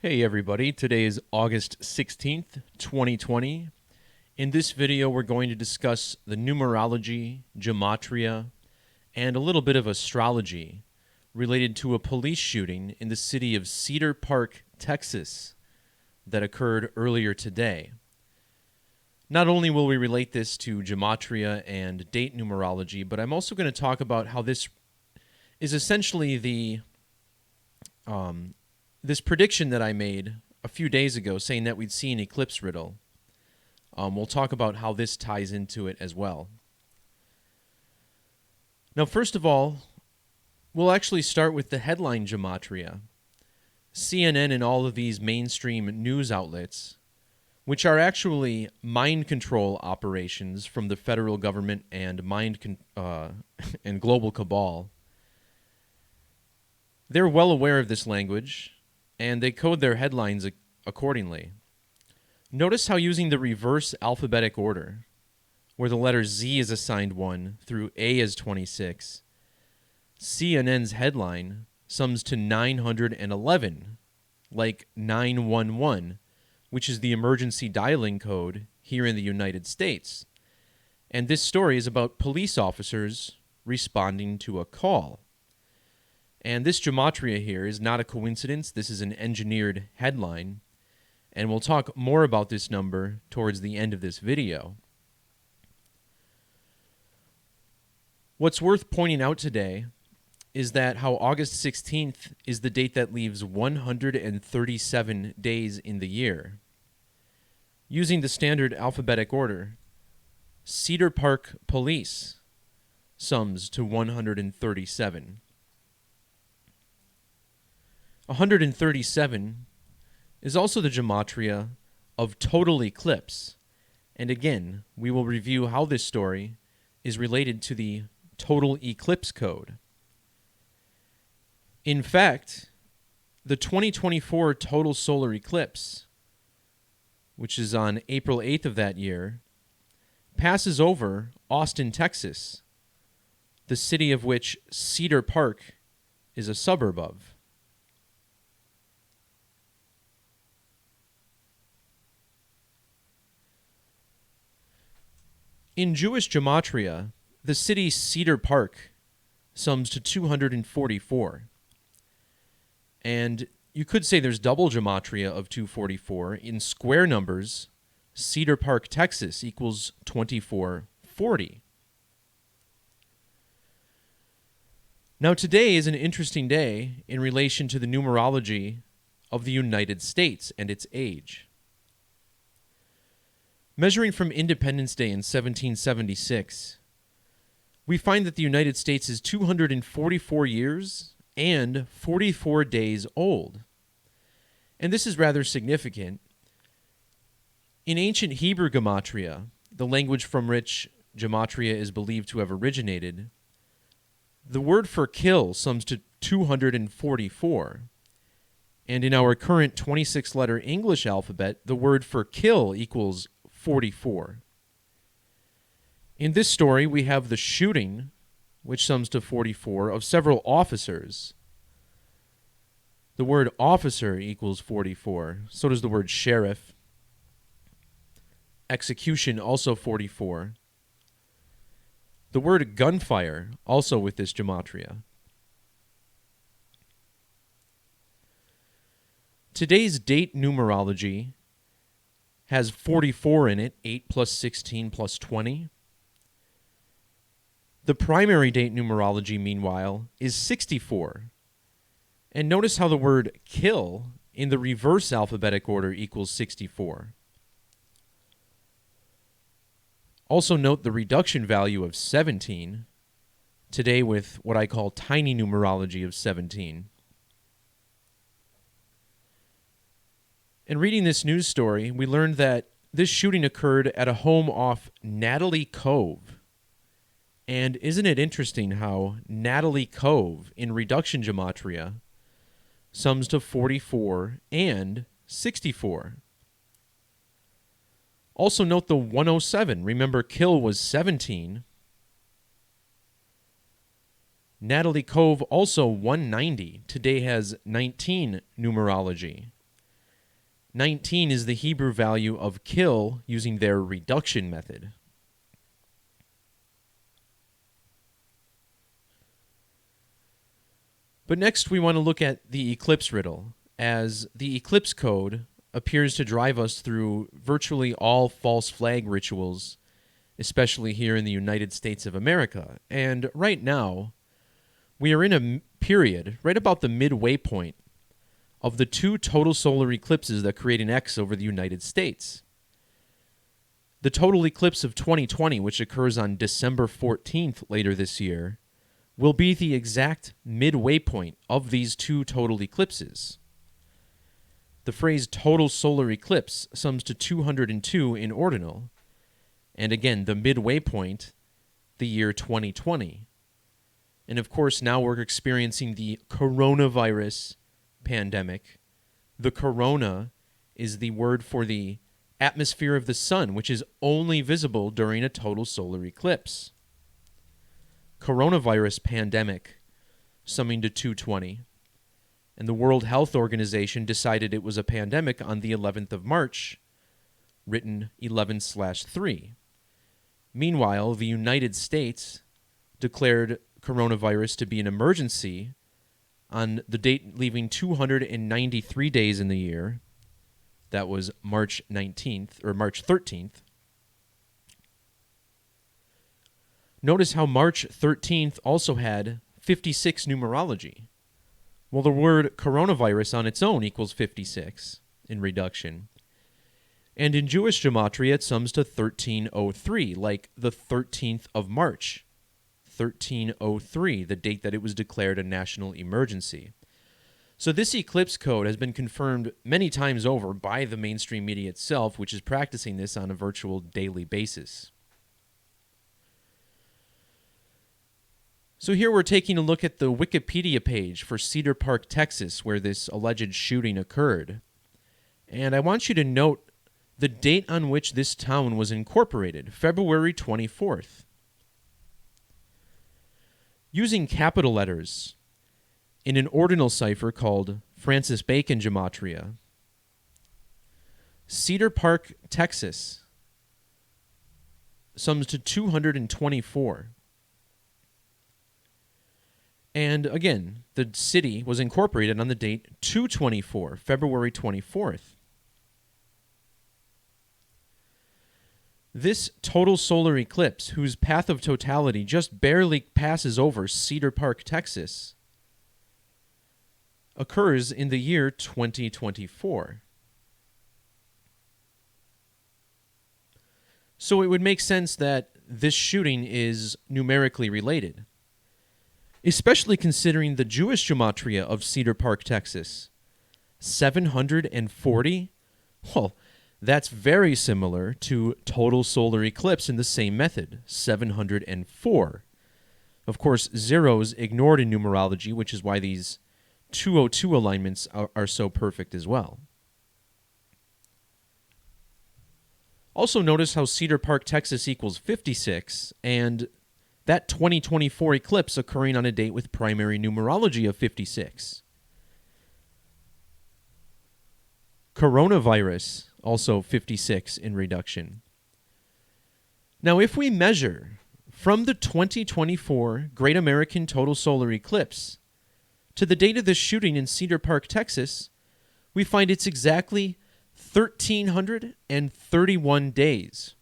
Hey everybody, today is August 16th, 2020. In this video we're going to discuss the numerology, gematria, and a little bit of astrology related to a police shooting in the city of Cedar Park, Texas that occurred earlier today. Not only will we relate this to gematria and date numerology, but I'm also going to talk about how this is essentially this prediction that I made a few days ago saying that we'd see an eclipse riddle. We'll talk about how this ties into it as well. Now, first of all, we'll actually start with the headline gematria. CNN and all of these mainstream news outlets, which are actually mind control operations from the federal government and and global cabal, they're well aware of this language, and they code their headlines accordingly. Notice how using the reverse alphabetic order, where the letter Z is assigned 1 through A is 26, CNN's headline sums to 911, like 911, which is the emergency dialing code here in the United States. And this story is about police officers responding to a call. And this gematria here is not a coincidence. This is an engineered headline. And we'll talk more about this number towards the end of this video. What's worth pointing out today is that how August 16th is the date that leaves 137 days in the year. Using the standard alphabetic order, Cedar Park Police sums to 137. 137 is also the gematria of total eclipse. And again, we will review how this story is related to the total eclipse code. In fact, the 2024 total solar eclipse, which is on April 8th of that year, passes over Austin, Texas, the city of which Cedar Park is a suburb of. In Jewish gematria, the city Cedar Park sums to 244. And you could say there's double gematria of 244. In square numbers, Cedar Park, Texas equals 2440. Now today is an interesting day in relation to the numerology of the United States and its age. Measuring from Independence Day in 1776, we find that the United States is 244 years and 44 days old. And this is rather significant. In ancient Hebrew gematria, the language from which gematria is believed to have originated, the word for kill sums to 244. And in our current 26-letter English alphabet, the word for kill equals 44. In this story, we have the shooting, which sums to 44, of several officers. The word officer equals 44. So does the word sheriff. Execution, also 44. The word gunfire, also with this gematria. Today's date numerology has 44 in it, 8 plus 16 plus 20. The primary date numerology, meanwhile, is 64. And notice how the word kill in the reverse alphabetic order equals 64. Also note the reduction value of 17, today with what I call tiny numerology of 17. In reading this news story, we learned that this shooting occurred at a home off Natalie Cove. And isn't it interesting how Natalie Cove in reduction gematria sums to 44 and 64? Also note the 107. Remember, kill was 17. Natalie Cove also 190. Today has 19 numerology. 19 is the Hebrew value of kill using their reduction method. But next we want to look at the Eclipse Riddle, as the Eclipse Code appears to drive us through virtually all false flag rituals, especially here in the United States of America. And right now, we are in a period, right about the midway point, of the two total solar eclipses that create an X over the United States. The total eclipse of 2020, which occurs on December 14th later this year, will be the exact midway point of these two total eclipses. The phrase total solar eclipse sums to 202 in ordinal, and again, the midway point, the year 2020. And of course, now we're experiencing the coronavirus pandemic. The corona is the word for the atmosphere of the sun, which is only visible during a total solar eclipse. Coronavirus pandemic, summing to 220. And the World Health Organization decided it was a pandemic on the 11th of March, written 11/3. Meanwhile, the United States declared coronavirus to be an emergency on the date leaving 293 days in the year. That was March 19th, or March 13th. Notice how March 13th also had 56 numerology. Well, the word coronavirus on its own equals 56 in reduction. And in Jewish gematria, it sums to 1303, like the 13th of March. 1303, the date that it was declared a national emergency. So this eclipse code has been confirmed many times over by the mainstream media itself, which is practicing this on a virtual daily basis. So here we're taking a look at the Wikipedia page for Cedar Park, Texas, where this alleged shooting occurred. And I want you to note the date on which this town was incorporated, February 24th. Using capital letters in an ordinal cipher called Francis Bacon Gematria, Cedar Park, Texas, sums to 224. And again, the city was incorporated on the date 224, February 24th. This total solar eclipse, whose path of totality just barely passes over Cedar Park, Texas, occurs in the year 2024. So it would make sense that this shooting is numerically related, especially considering the Jewish gematria of Cedar Park, Texas. 740? Well, that's very similar to total solar eclipse in the same method, 704. Of course, zeros ignored in numerology, which is why these 202 alignments are so perfect as well. Also notice how Cedar Park, Texas equals 56, and that 2024 eclipse occurring on a date with primary numerology of 56. Coronavirus, also 56 in reduction. Now, if we measure from the 2024 Great American Total Solar Eclipse to the date of the shooting in Cedar Park, Texas, we find it's exactly 1,331 days.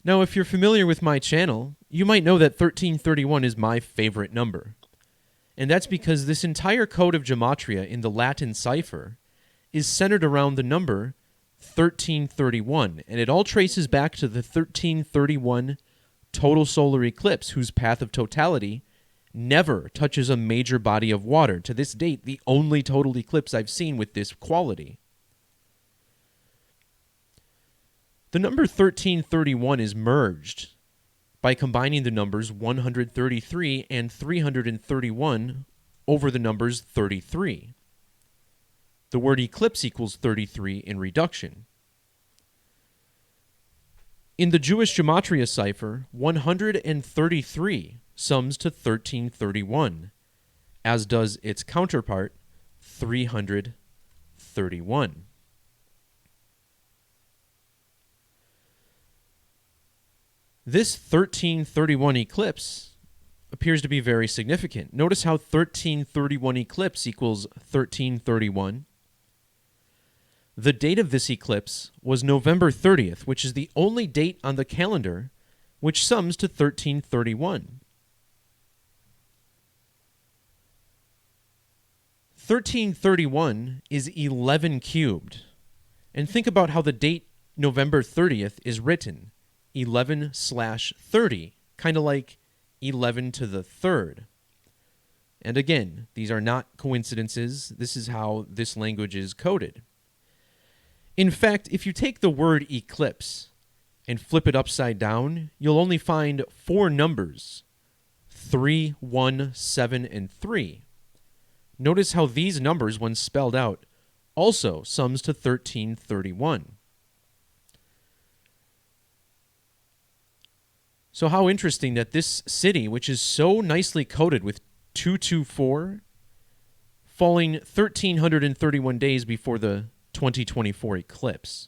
Now, if you're familiar with my channel, you might know that 1331 is my favorite number. And that's because this entire code of gematria in the Latin cipher is centered around the number 1331, and it all traces back to the 1331 total solar eclipse, whose path of totality never touches a major body of water. To this date, the only total eclipse I've seen with this quality. The number 1331 is merged by combining the numbers 133 and 331 over the numbers 33. The word eclipse equals 33 in reduction. In the Jewish gematria cipher, 133 sums to 1331, as does its counterpart, 331. This 1331 eclipse appears to be very significant. Notice how 1331 eclipse equals 1331. The date of this eclipse was November 30th, which is the only date on the calendar which sums to 1331. 1331 is 11 cubed. And think about how the date November 30th is written. 11/30, kind of like 11 to the third. And again, these are not coincidences. This is how this language is coded. In fact, if you take the word eclipse and flip it upside down, you'll only find 4 numbers: 3, 1, 7, and 3. Notice how these numbers, when spelled out, also sums to 1331. So how interesting that this city, which is so nicely coded with 224, falling 1,331 days before the 2024 eclipse.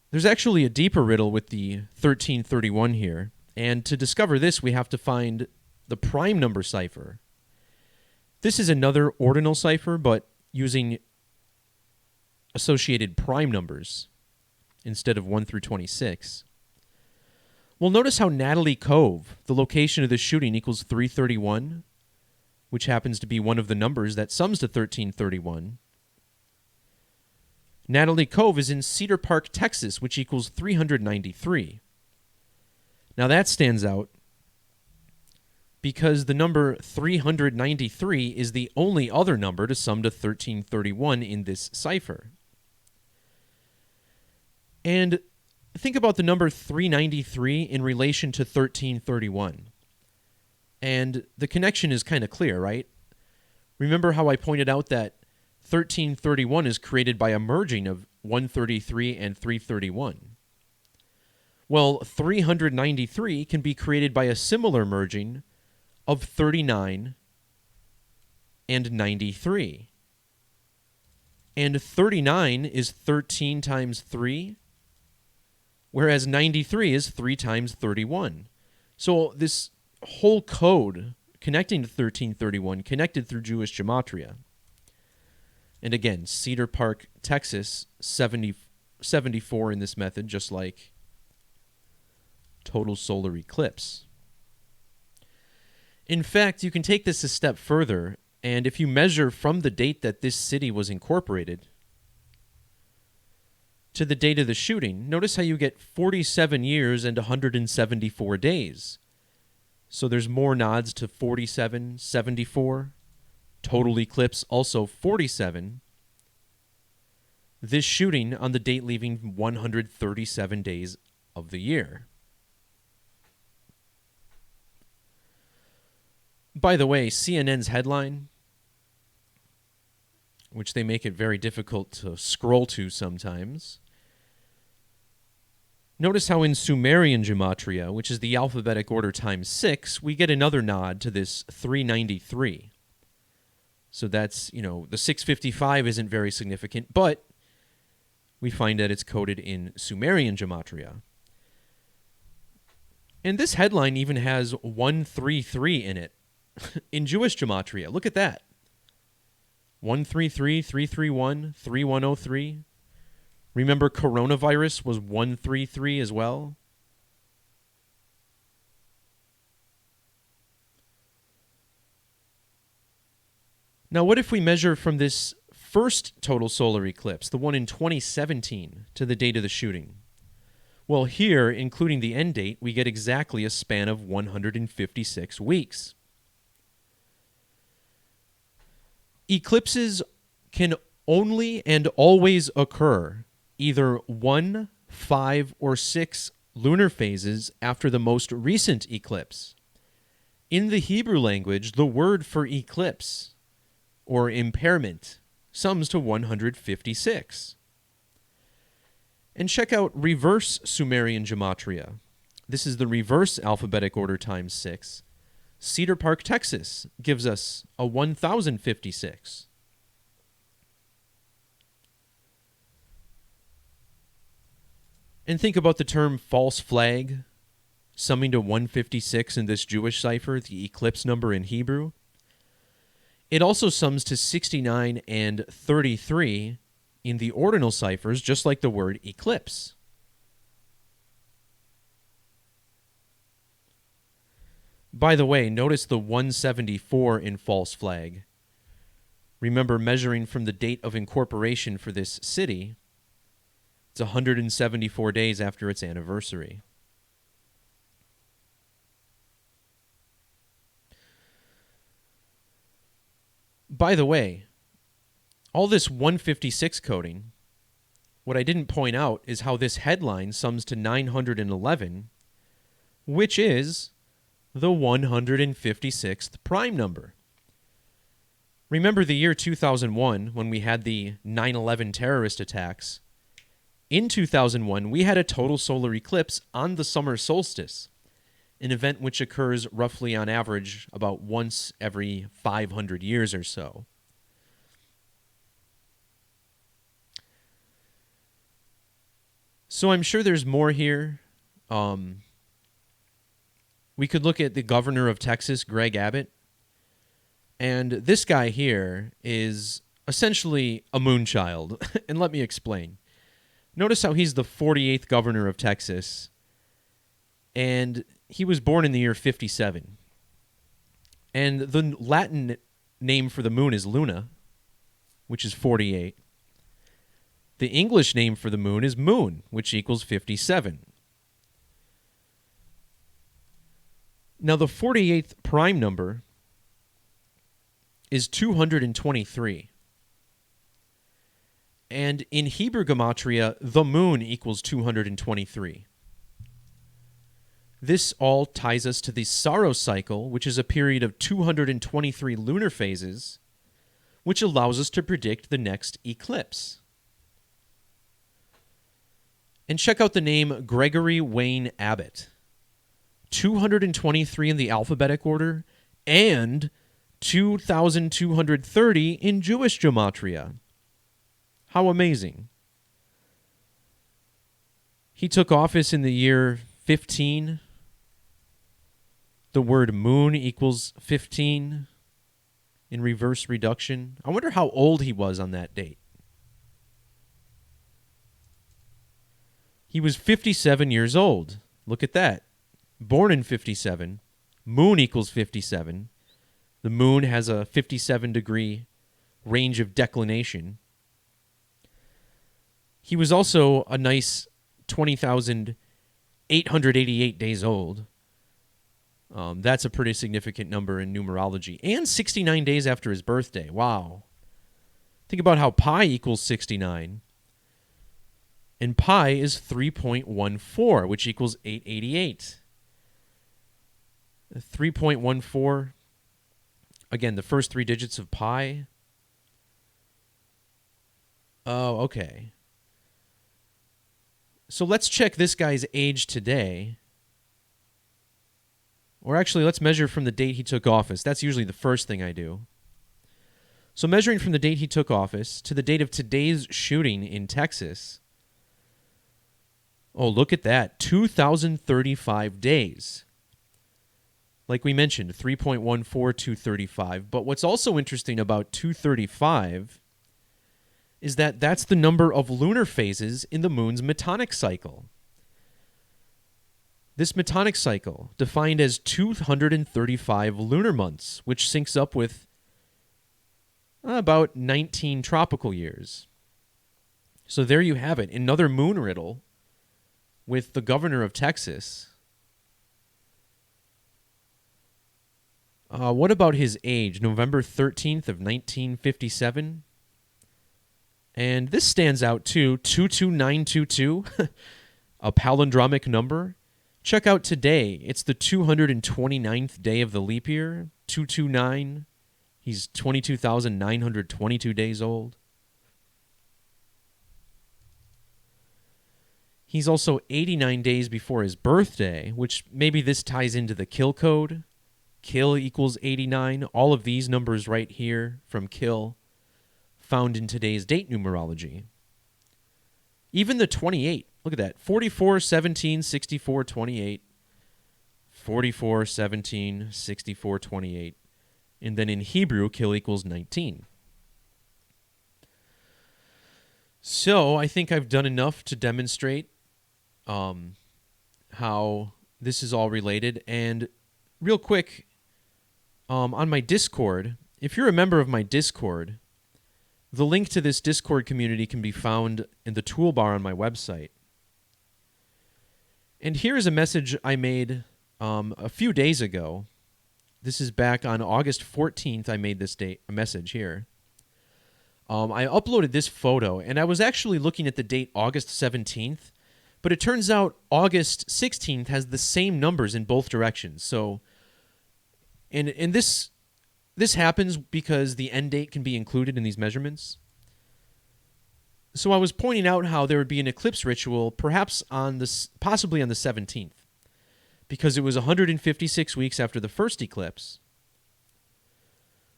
There's actually a deeper riddle with the 1331 here, and to discover this, we have to find the prime number cipher. This is another ordinal cipher, but using associated prime numbers instead of 1 through 26. Well, notice how Natalie Cove, the location of the shooting, equals 331, which happens to be one of the numbers that sums to 1331. Natalie Cove is in Cedar Park, Texas, which equals 393. Now that stands out because the number 393 is the only other number to sum to 1331 in this cipher. And think about the number 393 in relation to 1331. And the connection is kind of clear, right? Remember how I pointed out that 1331 is created by a merging of 133 and 331. Well, 393 can be created by a similar merging of 39 and 93. And 39 is 13 times 3, whereas 93 is 3 times 31. So this whole code connecting to 1331 connected through Jewish Gematria. And again, Cedar Park, Texas, 74 in this method, just like total solar eclipse. In fact, you can take this a step further, and if you measure from the date that this city was incorporated to the date of the shooting, notice how you get 47 years and 174 days. So there's more nods to 47, 74. Total eclipse also 47. This shooting on the date leaving 137 days of the year. By the way, CNN's headline, which they make it very difficult to scroll to sometimes. Notice how in Sumerian Gematria, which is the alphabetic order times 6, we get another nod to this 393. So that's, the 655 isn't very significant, but we find that it's coded in Sumerian Gematria. And this headline even has 133 in it in Jewish Gematria. Look at that. 133, 331, 3103. Remember coronavirus was 133 as well? Now, what if we measure from this first total solar eclipse, the one in 2017, to the date of the shooting? Well, here, including the end date, we get exactly a span of 156 weeks. Eclipses can only and always occur either 1, 5, or 6 lunar phases after the most recent eclipse. In the Hebrew language, the word for eclipse, or impairment, sums to 156. And check out reverse Sumerian Gematria. This is the reverse alphabetic order times 6. Cedar Park, Texas gives us a 1056. And think about the term false flag, summing to 156 in this Jewish cipher, the eclipse number in Hebrew. It also sums to 69 and 33 in the ordinal ciphers, just like the word eclipse. By the way, notice the 174 in false flag. Remember, measuring from the date of incorporation for this city, it's 174 days after its anniversary. By the way, all this 156 coding, what I didn't point out is how this headline sums to 911, which is the 156th prime number. Remember the year 2001 when we had the 9/11 terrorist attacks? In 2001, we had a total solar eclipse on the summer solstice, an event which occurs roughly on average about once every 500 years or so. So I'm sure there's more here. We could look at the governor of Texas, Greg Abbott. And this guy here is essentially a moonchild. And let me explain. Notice how he's the 48th governor of Texas. And he was born in the year 57. And the Latin name for the moon is Luna, which is 48. The English name for the moon is Moon, which equals 57. Now, the 48th prime number is 223. And in Hebrew Gematria, the moon equals 223. This all ties us to the Saros cycle, which is a period of 223 lunar phases, which allows us to predict the next eclipse. And check out the name Gregory Wayne Abbott. 223 in the alphabetic order and 2,230 in Jewish Gematria. How amazing. He took office in the year 15. The word moon equals 15 in reverse reduction. I wonder how old he was on that date. He was 57 years old. Look at that. Born in 57. Moon equals 57. The moon has a 57-degree range of declination. He was also a nice 20,888 days old. That's a pretty significant number in numerology. And 69 days after his birthday. Wow. Think about how pi equals 69. And pi is 3.14, which equals 888. 3.14, again, the first three digits of pi. Oh, okay. So let's check this guy's age today. Or actually, let's measure from the date he took office. That's usually the first thing I do. So measuring from the date he took office to the date of today's shooting in Texas. Oh, look at that. 2,035 days. Like we mentioned, 3.14, 235. But what's also interesting about 235 is that that's the number of lunar phases in the moon's metonic cycle. This metonic cycle, defined as 235 lunar months, which syncs up with about 19 tropical years. So there you have it, another moon riddle with the governor of Texas. What about his age? November 13th of 1957. And this stands out too, 22922, a palindromic number. Check out today. It's the 229th day of the leap year, 229. He's 22,922 days old. He's also 89 days before his birthday, which maybe this ties into the kill code. Kill equals 89. All of these numbers right here from kill found in today's date numerology. Even the 28. Look at that. 44, 17, 64, 28. 44, 17, 64, 28. And then in Hebrew, kill equals 19. So I think I've done enough to demonstrate how this is all related. And real quick, on my Discord, if you're a member of my Discord, the link to this Discord community can be found in the toolbar on my website. And here is a message I made a few days ago. This is back on August 14th. I made this a message here. I uploaded this photo, and I was actually looking at the date August 17th, but it turns out August 16th has the same numbers in both directions. So, and this happens because the end date can be included in these measurements. So I was pointing out how there would be an eclipse ritual perhaps possibly on the 17th, because it was 156 weeks after the first eclipse.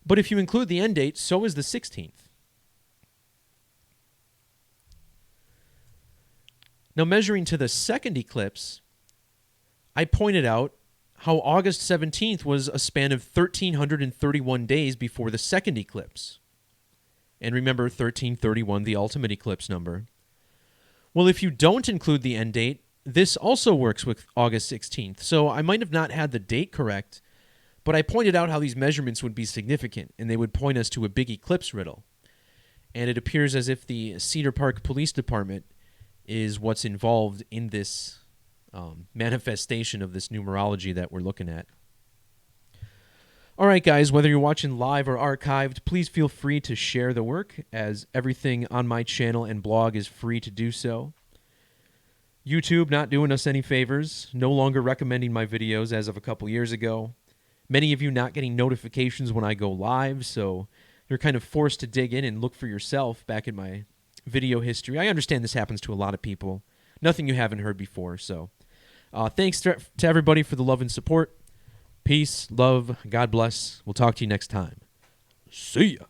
But if you include the end date, so is the 16th. Now, measuring to the second eclipse, I pointed out how August 17th was a span of 1,331 days before the second eclipse. And remember, 1331, the ultimate eclipse number. Well, if you don't include the end date, this also works with August 16th. So I might have not had the date correct, but I pointed out how these measurements would be significant, and they would point us to a big eclipse riddle. And it appears as if the Cedar Park Police Department is what's involved in this manifestation of this numerology that we're looking at. All right, guys, whether you're watching live or archived, please feel free to share the work, as everything on my channel and blog is free to do so. YouTube not doing us any favors, no longer recommending my videos as of a couple years ago. Many of you not getting notifications when I go live, so you're kind of forced to dig in and look for yourself back in my video history. I understand this happens to a lot of people. Nothing you haven't heard before. So thanks to everybody for the love and support. Peace, love, God bless. We'll talk to you next time. See ya.